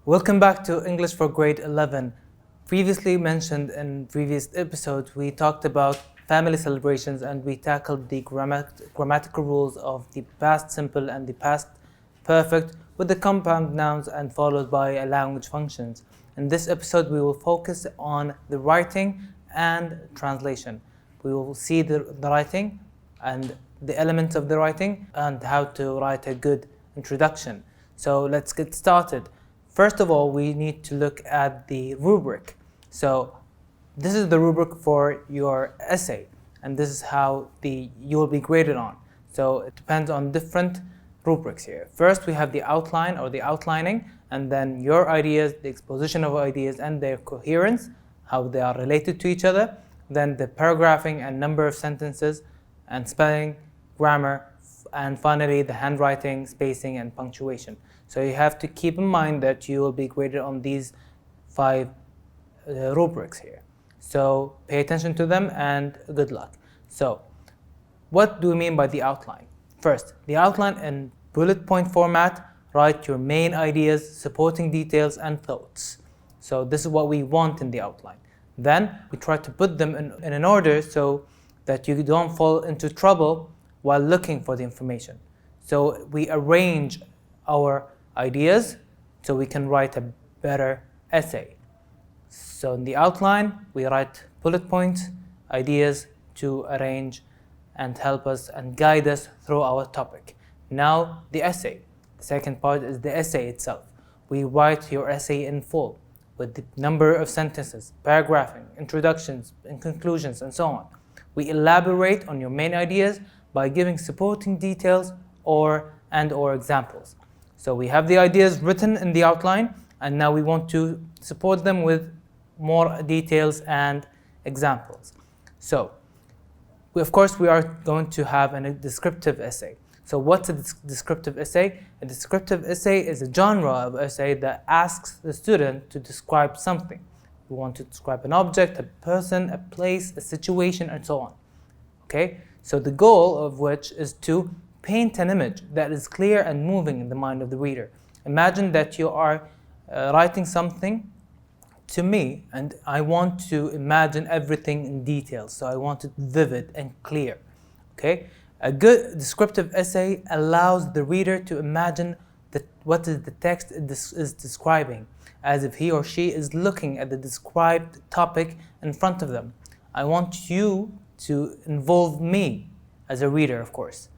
Welcome back to English for Grade 11. Previously mentioned in previous episodes, we talked about family celebrations and we tackled the grammatical rules of the past simple and the past perfect with the compound nouns and followed by language functions. In this episode, we will focus on the writing and translation. We will see the writing and the elements of the writing and how to write a good introduction. So let's get started. First of all, we need to look at the rubric. So this is the rubric for your essay, and this is how you will be graded on. So it depends on different rubrics here. First, we have the outline or the outlining, and then your ideas, the exposition of ideas and their coherence, how they are related to each other. Then the paragraphing and number of sentences, and spelling, grammar, and finally the handwriting, spacing, and punctuation. So you have to keep in mind that you will be graded on these 5 rubrics here. So pay attention to them and good luck. So what do we mean by the outline? First, the outline in bullet point format, write your main ideas, supporting details, and thoughts. So this is what we want in the outline. Then we try to put them in an order so that you don't fall into trouble while looking for the information. So we arrange our ideas so we can write a better essay. So in the outline, we write bullet points, ideas to arrange and help us and guide us through our topic. Now the essay. The second part is the essay itself. We write your essay in full with the number of sentences, paragraphing, introductions, and conclusions, and so on. We elaborate on your main ideas by giving supporting details or examples. So we have the ideas written in the outline, and now we want to support them with more details and examples. So, of course, we are going to have a descriptive essay. So what's a descriptive essay? A descriptive essay is a genre of essay that asks the student to describe something. We want to describe an object, a person, a place, a situation, and so on. Okay? So the goal of which is to paint an image that is clear and moving in the mind of the reader. Imagine that you are writing something to me and I want to imagine everything in detail. So I want it vivid and clear. Okay? A good descriptive essay allows the reader to imagine what is the text is describing, as if he or she is looking at the described topic in front of them. I want you to involve me as a reader, of course.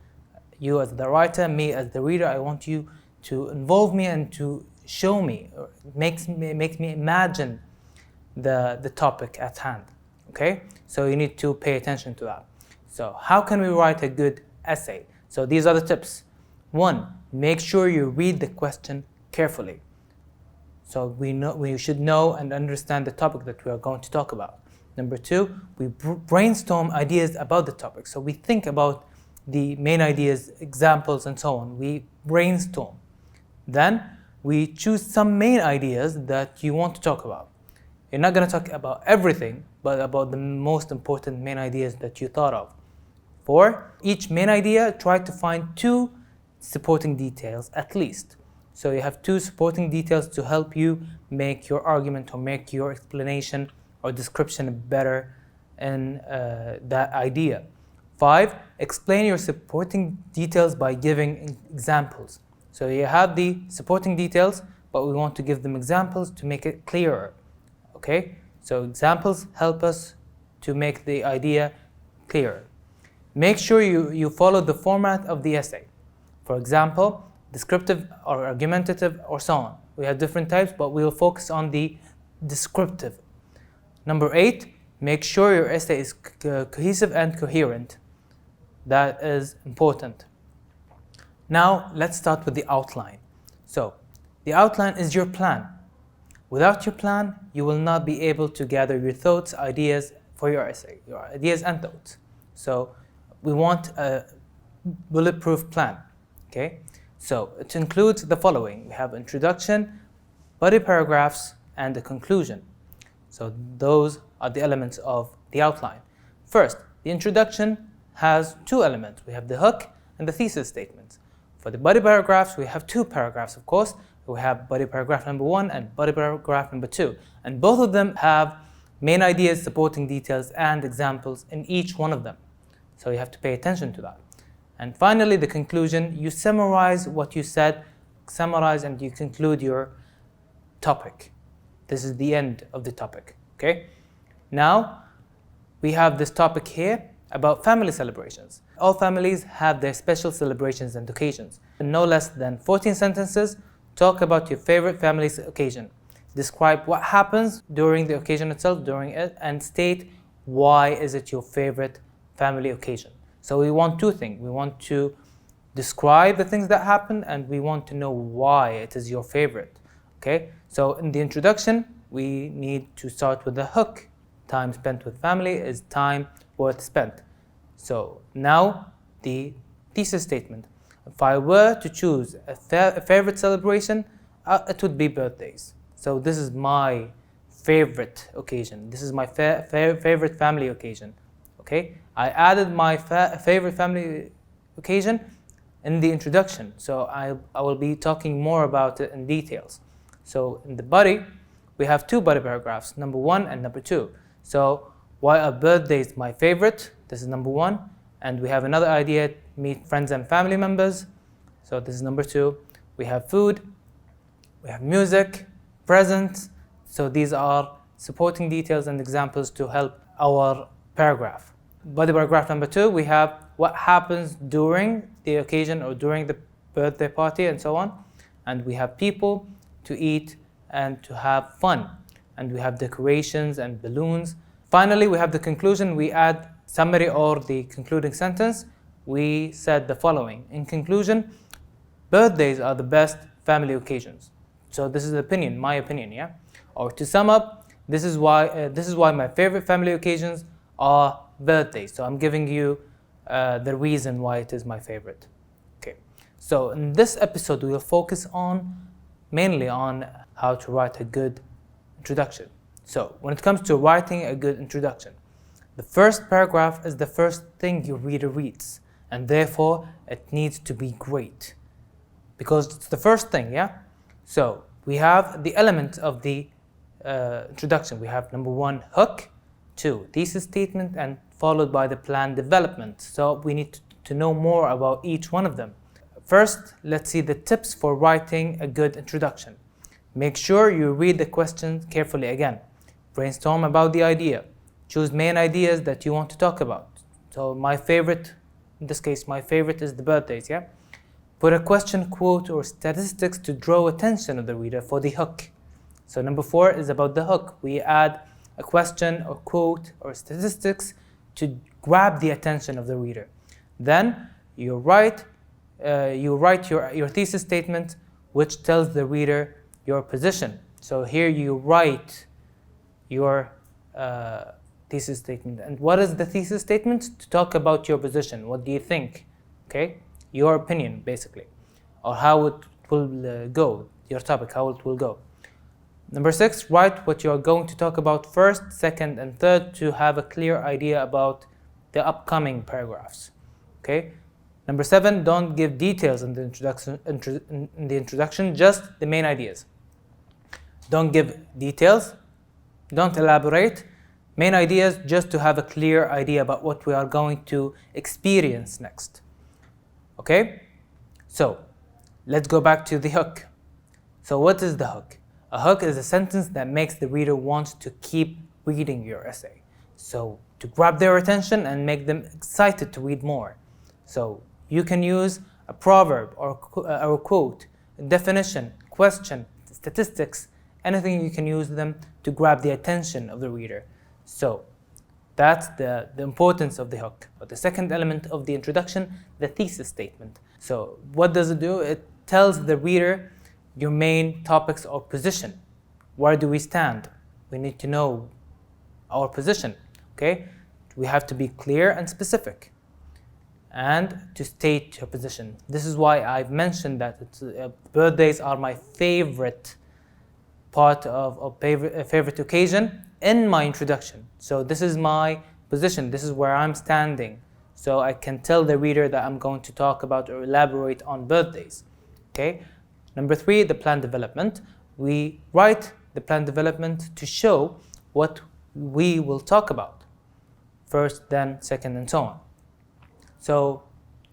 You as the writer, me as the reader, I want you to involve me and to show me, or makes me imagine the topic at hand. Okay? So you need to pay attention to that. So how can we write a good essay? So these are the tips. 1, make sure you read the question carefully. So we should know and understand the topic that we are going to talk about. Number 2, we brainstorm ideas about the topic. So we think about the main ideas, examples, and so on. We brainstorm. Then we choose some main ideas that you want to talk about. You're not going to talk about everything, but about the most important main ideas that you thought of. 4, each main idea, try to find 2 supporting details at least. So you have 2 supporting details to help you make your argument or make your explanation or description better in that idea. 5, explain your supporting details by giving examples. So you have the supporting details, but we want to give them examples to make it clearer. Okay? So examples help us to make the idea clearer. Make sure you follow the format of the essay. For example, descriptive or argumentative or so on. We have different types, but we will focus on the descriptive. Number 8, make sure your essay is cohesive and coherent. That is important. Now, let's start with the outline. So, the outline is your plan. Without your plan, you will not be able to gather your thoughts, ideas for your essay, your ideas and thoughts. So, we want a bulletproof plan. Okay? So, it includes the following. We have introduction, body paragraphs, and a conclusion. So, those are the elements of the outline. First, the introduction has 2 elements. We have the hook and the thesis statements. For the body paragraphs, we have 2 paragraphs, of course. We have body paragraph number 1 and body paragraph number 2. And both of them have main ideas, supporting details, and examples in each one of them. So you have to pay attention to that. And finally, the conclusion, you summarize what you said, summarize and you conclude your topic. This is the end of the topic, okay? Now, we have this topic here about family celebrations. All families have their special celebrations and occasions. In no less than 14 sentences, talk about your favorite family's occasion. Describe what happens during the occasion itself, during it, and state why is it your favorite family occasion. So we want two things. We want to describe the things that happen and we want to know why it is your favorite. Okay? So in the introduction, we need to start with the hook. Time spent with family is time worth spent. So now the thesis statement. If I were to choose a favorite celebration, it would be birthdays. So this is my favorite occasion. This is my favorite family occasion. Okay? I added my favorite family occasion in the introduction. So I will be talking more about it in details. So in the body, we have two body paragraphs, number 1 and number 2. So why are birthdays my favorite? This is number 1. And we have another idea, meet friends and family members. So this is number 2. We have food, we have music, presents. So these are supporting details and examples to help our paragraph. Body paragraph number 2, we have what happens during the occasion or during the birthday party and so on. And we have people to eat and to have fun. And we have decorations and balloons. Finally, we have the conclusion. We add summary or the concluding sentence. We said the following. In conclusion, birthdays are the best family occasions. So this is opinion, my opinion, yeah? Or to sum up, this is why my favorite family occasions are birthdays. So I'm giving you the reason why it is my favorite. Okay. So in this episode, we will focus mainly on how to write a good introduction. So when it comes to writing a good introduction, the first paragraph is the first thing your reader reads, and therefore it needs to be great because it's the first thing, yeah? So we have the elements of the introduction. We have number 1, hook, 2, thesis statement, and followed by the plan development. So we need to know more about each one of them. First, let's see the tips for writing a good introduction. Make sure you read the questions carefully again. Brainstorm about the idea. Choose main ideas that you want to talk about. So my favorite, in this case, my favorite is the birthdays, yeah? Put a question, quote, or statistics to draw attention of the reader for the hook. So number 4 is about the hook. We add a question or quote or statistics to grab the attention of the reader. Then you write your thesis statement, which tells the reader your position. So here you write your thesis statement. And what is the thesis statement? To talk about your position. What do you think? Okay, your opinion basically, or how it will go. Your topic, how it will go. Number 6, write what you are going to talk about first, second, and third to have a clear idea about the upcoming paragraphs. Okay. Number 7, don't give details in the introduction, just the main ideas. Don't give details, don't elaborate. Main ideas just to have a clear idea about what we are going to experience next. Okay? So, let's go back to the hook. So what is the hook? A hook is a sentence that makes the reader want to keep reading your essay. So, to grab their attention and make them excited to read more. So, you can use a proverb or a quote, a definition, question, statistics, anything you can use them to grab the attention of the reader. So that's the importance of the hook. But the second element of the introduction, the thesis statement. So what does it do? It tells the reader your main topics or position. Where do we stand? We need to know our position. Okay? We have to be clear and specific. And to state your position. This is why I've mentioned that birthdays are my favorite part of favorite occasion in my introduction. So this is my position. This is where I'm standing. So I can tell the reader that I'm going to talk about or elaborate on birthdays. Okay. Number 3, the plan development. We write the plan development to show what we will talk about. First, then second, and so on. So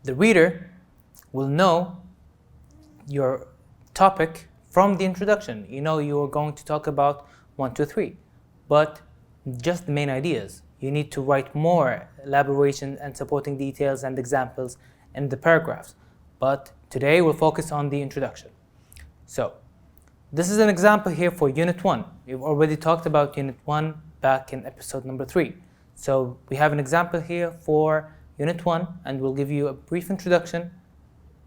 the reader will know your topic from the introduction. You know you are going to talk about 1, 2, 3, but just the main ideas. You need to write more elaboration and supporting details and examples in the paragraphs. But today we'll focus on the introduction. So this is an example here for Unit 1. We've already talked about Unit 1 back in episode number 3. So we have an example here for Unit 1, and we'll give you a brief introduction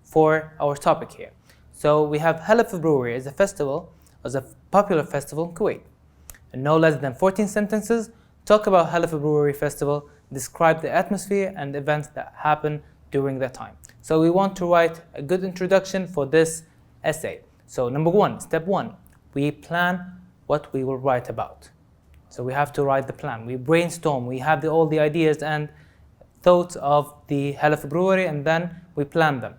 for our topic here. So we have Hella February as a popular festival in Kuwait. In no less than 14 sentences, talk about Hella February festival, describe the atmosphere and events that happen during that time. So we want to write a good introduction for this essay. So number 1, step 1, we plan what we will write about. So we have to write the plan. We brainstorm, we have all the ideas and thoughts of the Hella February, and then we plan them.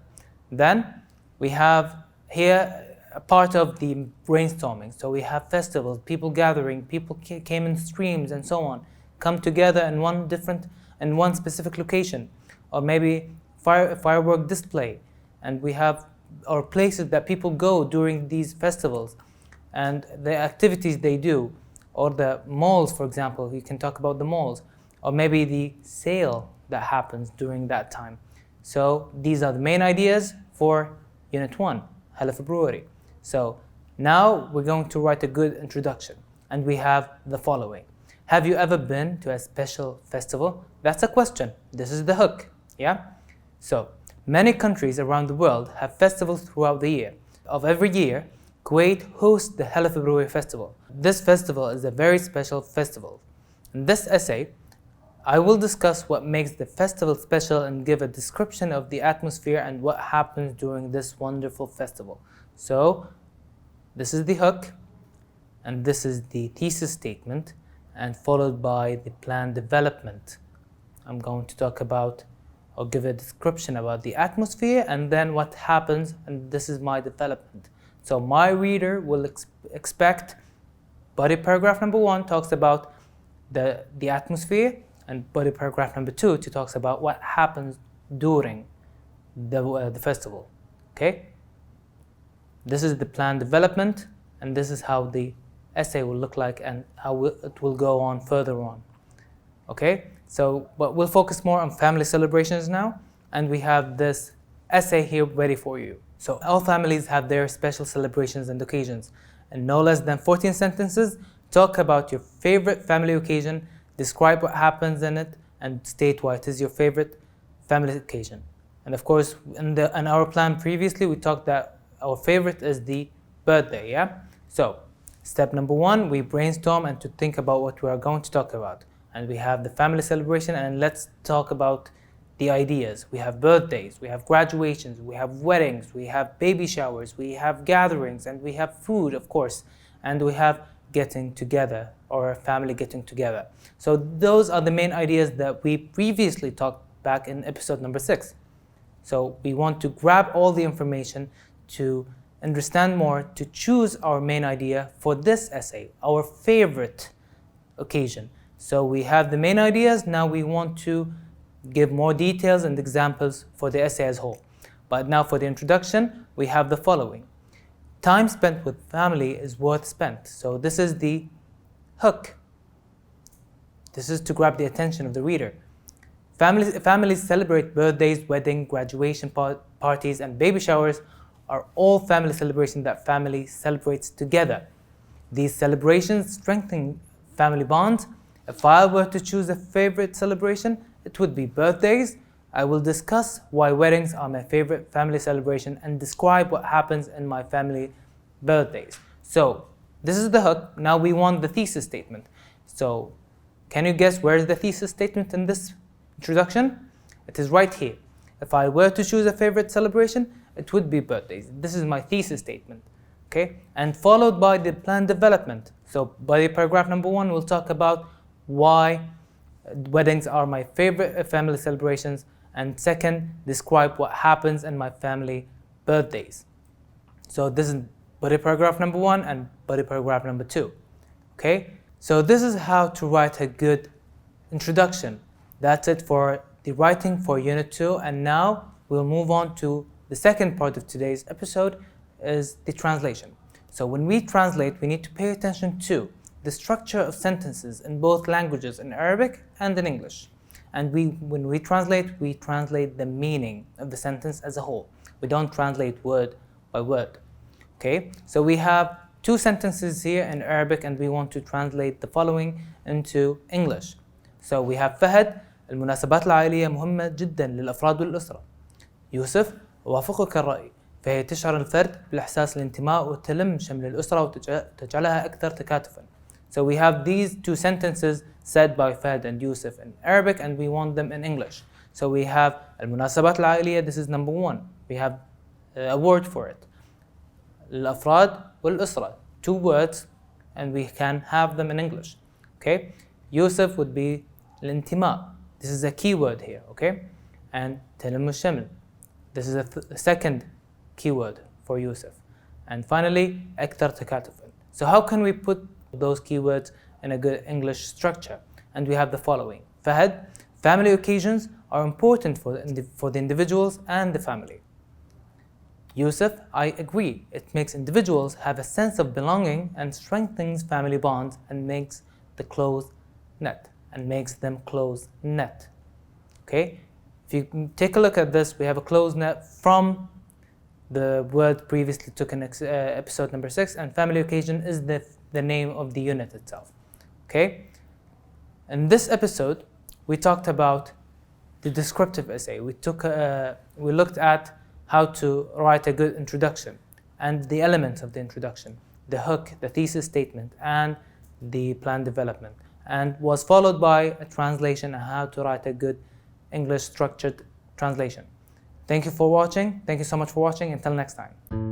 Then we have here a part of the brainstorming. So we have festivals, people gathering, people came in streams and so on, come together in one specific location, or maybe firework display, and we have our places that people go during these festivals and the activities they do, or the malls, for example. We can talk about the malls, or maybe the sale that happens during that time. So these are the main ideas for Unit 1, Hella February. So now we're going to write a good introduction, and we have the following. Have you ever been to a special festival? That's a question. This is the hook, yeah? So many countries around the world have festivals throughout the year. Of every year, Kuwait hosts the Hella February festival. This festival is a very special festival. In this essay, I will discuss what makes the festival special and give a description of the atmosphere and what happens during this wonderful festival. So this is the hook, and this is the thesis statement, and followed by the plan development. I'm going to talk about or give a description about the atmosphere and then what happens, and this is my development. So my reader will expect body paragraph number 1 talks about the atmosphere, and body paragraph number 2 talks about what happens during the festival. Okay? This is the plan development, and this is how the essay will look like and how it will go on further on. Okay? So, but we'll focus more on family celebrations now, and we have this essay here ready for you. So all families have their special celebrations and occasions. In no less than 14 sentences, talk about your favorite family occasion, describe what happens in it, and state why it is your favorite family occasion. And of course, in our plan previously, we talked that our favorite is the birthday, yeah? So, step number 1, we brainstorm and to think about what we are going to talk about. And we have the family celebration, and let's talk about the ideas. We have birthdays, we have graduations, we have weddings, we have baby showers, we have gatherings, and we have food, of course, and we have getting together, or a family getting together. So those are the main ideas that we previously talked back in episode number 6. So we want to grab all the information to understand more, to choose our main idea for this essay, our favorite occasion. So we have the main ideas, now we want to give more details and examples for the essay as whole. But now for the introduction, we have the following. Time spent with family is worth spent. So this is the hook. This is to grab the attention of the reader. Families celebrate birthdays, weddings, graduation parties, and baby showers are all family celebrations that family celebrates together. These celebrations strengthen family bonds. If I were to choose a favorite celebration, it would be birthdays. I will discuss why weddings are my favorite family celebration and describe what happens in my family birthdays. So this is the hook. Now we want the thesis statement. So can you guess where is the thesis statement in this introduction? It is right here. If I were to choose a favorite celebration, it would be birthdays. This is my thesis statement. Okay? And followed by the plan development. So by paragraph number 1, we'll talk about why weddings are my favorite family celebrations, and second, describe what happens in my family birthdays. So this is body paragraph number 1 and body paragraph number 2. Okay, so this is how to write a good introduction. That's it for the writing for Unit 2, and now we'll move on to the second part of today's episode, is the translation. So when we translate, we need to pay attention to the structure of sentences in both languages, in Arabic and in English. And when we translate the meaning of the sentence as a whole. We don't translate word by word. Okay, so we have 2 sentences here in Arabic and we want to translate the following into English. So we have فهد: المناسبات العائلية مهمة جدا للأفراد والأسرة. يوسف: أوافقك الرأي، فهي تشعر الفرد بالإحساس الانتماء وتلم شمل الأسرة وتجعلها أكثر تكاتفا. So we have these 2 sentences said by Fahd and Yusuf in Arabic and we want them in English. So we have المناسبات العائلية, this is number 1. We have a word for it. الأفراد والأسرة, 2 words, and we can have them in English. Okay, Yusuf would be الانتماء. This is a key word here. Okay, and تلم الشمل. This is a second keyword for Yusuf. And finally, أكثر تكاتفا. So how can we put those keywords in a good English structure? And we have the following. Fahd: family occasions are important for the individuals and the family. Yusuf: I agree. It makes individuals have a sense of belonging and strengthens family bonds and makes them close knit. Okay? If you take a look at this, we have a close knit from the word previously took in episode number 6, and family occasion is the name of the unit itself. Okay? In this episode, we talked about the descriptive essay. We looked at how to write a good introduction and the elements of the introduction, the hook, the thesis statement, and the plan development, and was followed by a translation and how to write a good English structured translation. Thank you for watching. Thank you so much for watching. Until next time.